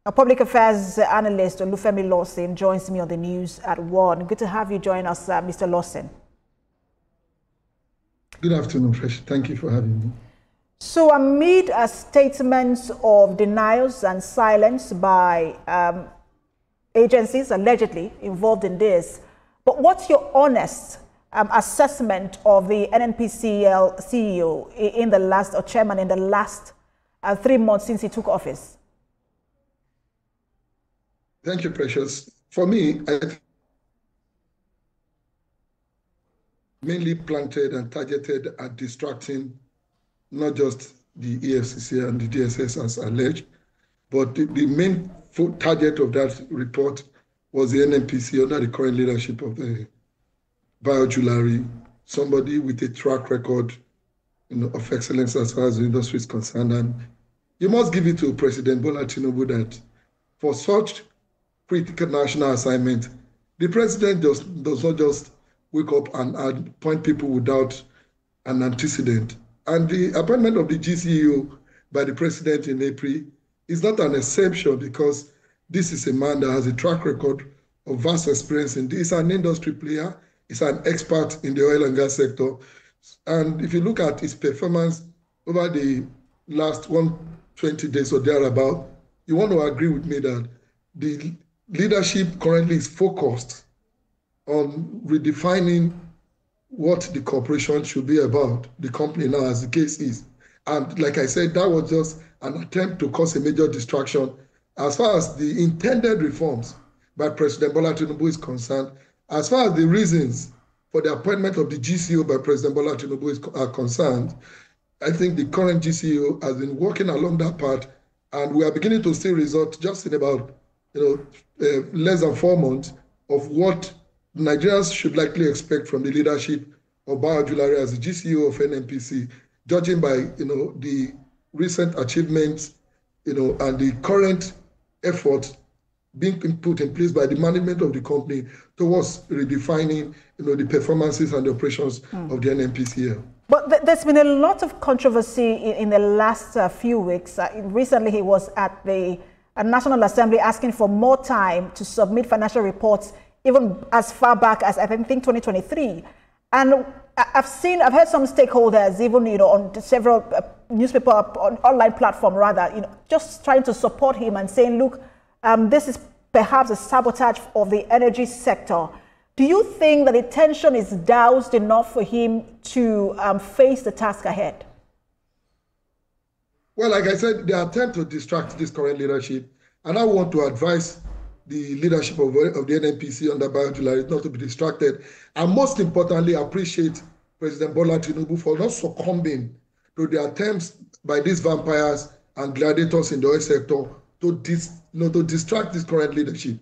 A public affairs analyst, Femi Lawson, joins me on the news at 1. Good to have you join us, Mr. Lawson. Good afternoon, Fresh. Thank you for having me. So amid statements of denials and silence by agencies allegedly involved in this, but what's your honest assessment of the NNPCL CEO in the last, or chairman in the last 3 months since he took office? Thank you, Precious. For me, I mainly planted and targeted at distracting not just the EFCC and the DSS as alleged, but the main target of that report was the NNPC under the current leadership of Ojulari, somebody with a track record of excellence as far as the industry is concerned. And you must give it to President Bola Tinubu that for such critical national assignment, the president does not just wake up and appoint people without an antecedent. And the appointment of the GCEO by the president in April is not an exception, because this is a man that has a track record of vast experience in this. He's an industry player. He's an expert in the oil and gas sector. And if you look at his performance over the last 120 days or thereabout, you want to agree with me that the leadership currently is focused on redefining what the corporation should be about, the company now as the case is. And like I said, that was just an attempt to cause a major distraction as far as the intended reforms by President Bola Tinubu is concerned. As far as the reasons for the appointment of the GCO by President Bola Tinubu are concerned, I think the current GCO has been working along that path, and we are beginning to see results just in about less than 4 months of what Nigerians should likely expect from the leadership of Ojulari as the GCO of NNPC, judging by the recent achievements, and the current effort being put in place by the management of the company towards redefining, the performances and the operations of the NNPCL. But there's been a lot of controversy in the last few weeks. Recently, he was at the National Assembly asking for more time to submit financial reports, even as far back as I think 2023. And I've heard some stakeholders, even on several newspaper, on online platform rather, just trying to support him and saying, look, this is perhaps a sabotage of the energy sector. Do you think that the tension is doused enough for him to face the task ahead? Well, like I said, the attempt to distract this current leadership, and I want to advise the leadership of the NNPC under Ojulari not to be distracted, and most importantly, appreciate President Bola Tinubu for not succumbing to the attempts by these vampires and gladiators in the oil sector to distract this current leadership.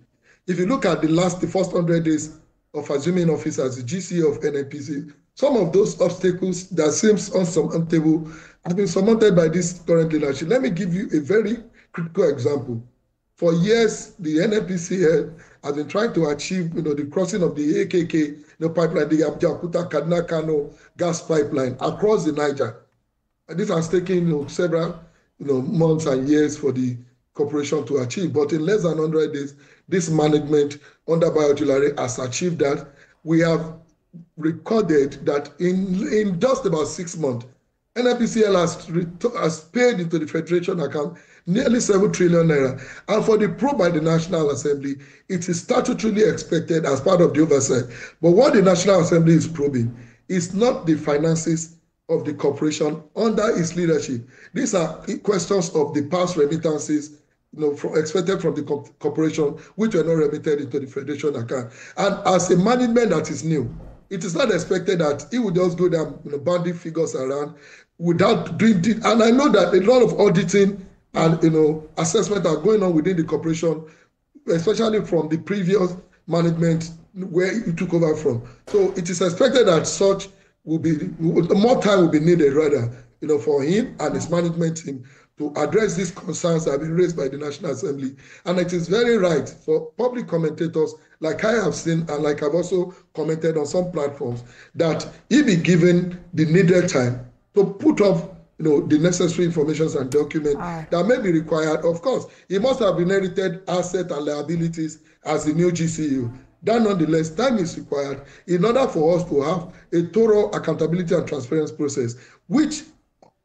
If you look at the first 100 days of assuming office as the GCO of NNPC, some of those obstacles that seems unsurmountable have been surmounted by this current leadership. Let me give you a very critical example. For years, the NNPCL has been trying to achieve, the crossing of the AKK, pipeline, the Abeokuta Kaduna Kano gas pipeline across the Niger. And this has taken several, months and years for the corporation to achieve. But in less than 100 days, this management under Ojulari has achieved that. We have recorded that in just about 6 months, NNPCL has paid into the Federation account nearly 7 trillion naira. And for the probe by the National Assembly, it is statutorily expected as part of the oversight. But what the National Assembly is probing is not the finances of the corporation under its leadership. These are questions of the past remittances expected from the corporation, which were not remitted into the Federation account. And as a management that is new, it is not expected that it would just go down, banding figures around without doing it. And I know that a lot of auditing and assessment are going on within the corporation, especially from the previous management where you took over from. So it is expected that such will be more time will be needed rather, for him and his management team to address these concerns that have been raised by the National Assembly. And it is very right for public commentators, like I have seen and like I've also commented on some platforms, that he be given the needed time to put up the necessary information and documents that may be required. Of course, he must have inherited assets and liabilities as the new GCU. That nonetheless, time is required in order for us to have a thorough accountability and transparency process, which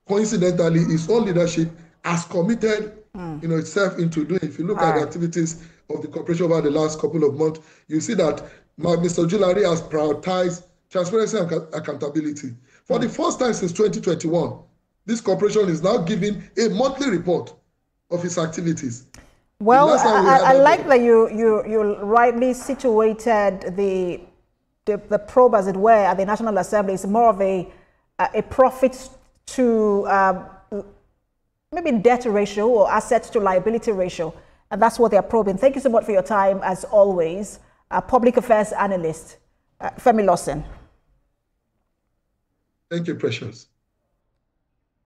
coincidentally his own leadership has committed itself into doing. If you look at the activities of the corporation over the last couple of months, you see that Mr. Ojulari has prioritized transparency and accountability. For the first time since 2021, this corporation is now giving a monthly report of its activities. Well, I like that you rightly situated the probe, as it were, at the National Assembly. It's more of a profit to maybe debt ratio or assets to liability ratio. And that's what they're probing. Thank you so much for your time, as always. Public affairs analyst, Femi Lawson. Thank you, Precious.